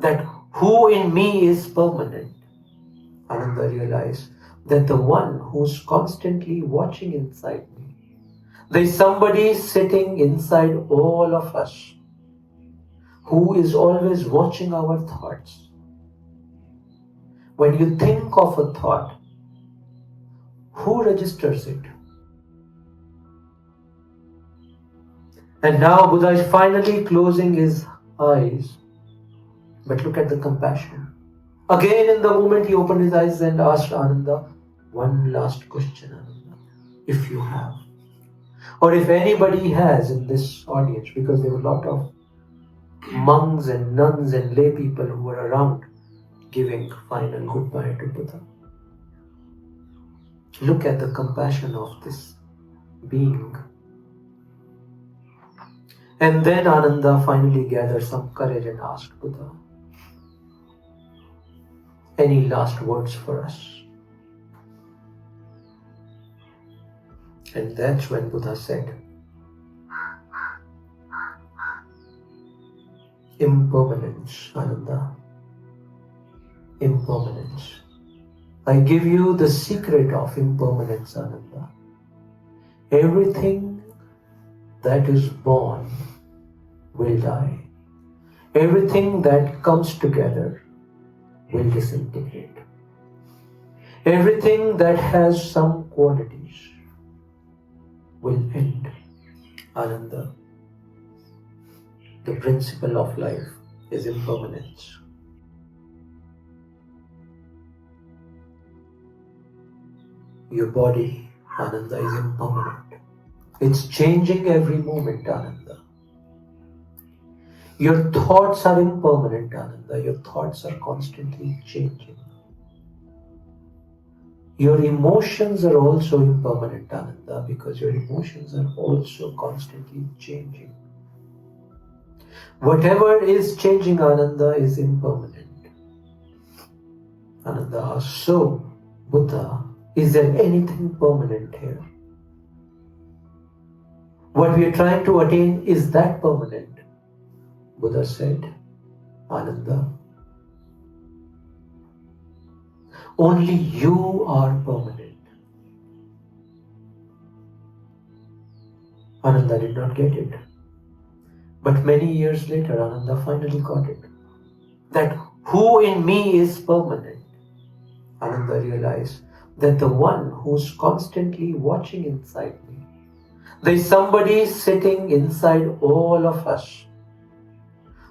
that who in me is permanent. Ananda realized that the one who's constantly watching inside me, there's somebody sitting inside all of us who is always watching our thoughts. When you think of a thought, who registers it? And now Buddha is finally closing his eyes. But look at the compassion. Again, in the moment, he opened his eyes and asked Ananda one last question, Ananda, if you have. Or if anybody has in this audience, because there were a lot of monks and nuns and lay people who were around giving final goodbye to Buddha. Look at the compassion of this being. And then Ananda finally gathered some courage and asked Buddha, any last words for us? And that's when Buddha said, impermanence, Ananda. Impermanence. I give you the secret of impermanence, Ananda. Everything that is born will die. Everything that comes together will disintegrate. Everything that has some qualities will end. Ananda. The principle of life is impermanence. Your body, Ananda, is impermanent. It's changing every moment, Ananda. Your thoughts are impermanent, Ananda. Your thoughts are constantly changing. Your emotions are also impermanent, Ananda, because your emotions are also constantly changing. Whatever is changing, Ananda, is impermanent. Ananda asked, so, Buddha, is there anything permanent here? What we are trying to attain, is that permanent? Buddha said, Ananda, only you are permanent. Ananda did not get it. But many years later, Ananda finally got it. That who in me is permanent. Ananda realized that the one who's constantly watching inside me, there's somebody sitting inside all of us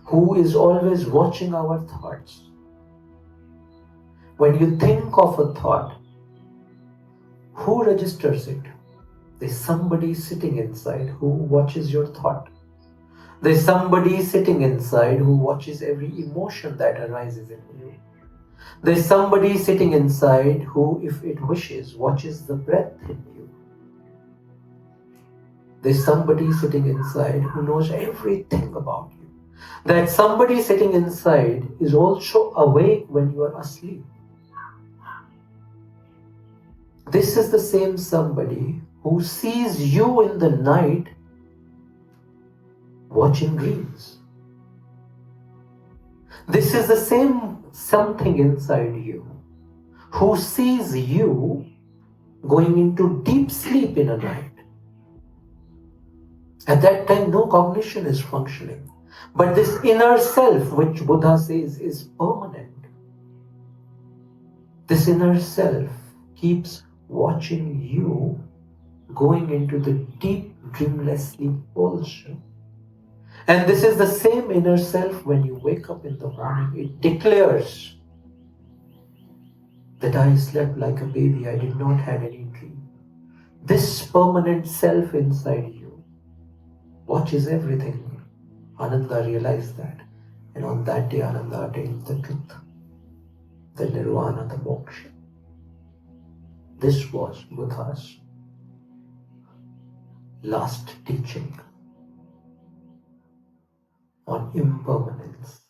who is always watching our thoughts. When you think of a thought, who registers it? There's somebody sitting inside who watches your thought. There's somebody sitting inside who watches every emotion that arises in you. There's somebody sitting inside who, if it wishes, watches the breath in you. There's somebody sitting inside who knows everything about you. That somebody sitting inside is also awake when you are asleep. This is the same somebody who sees you in the night watching dreams. This is the same something inside you who sees you going into deep sleep in a night. At that time, no cognition is functioning. But this inner self, which Buddha says is permanent, this inner self keeps watching you going into the deep dreamless sleep also. And this is the same inner self when you wake up in the morning. It declares that I slept like a baby, I did not have any dream. This permanent self inside you watches everything. Ananda realized that. And on that day, Ananda attained the truth, the nirvana, the moksha. This was Buddha's last teaching on impermanence.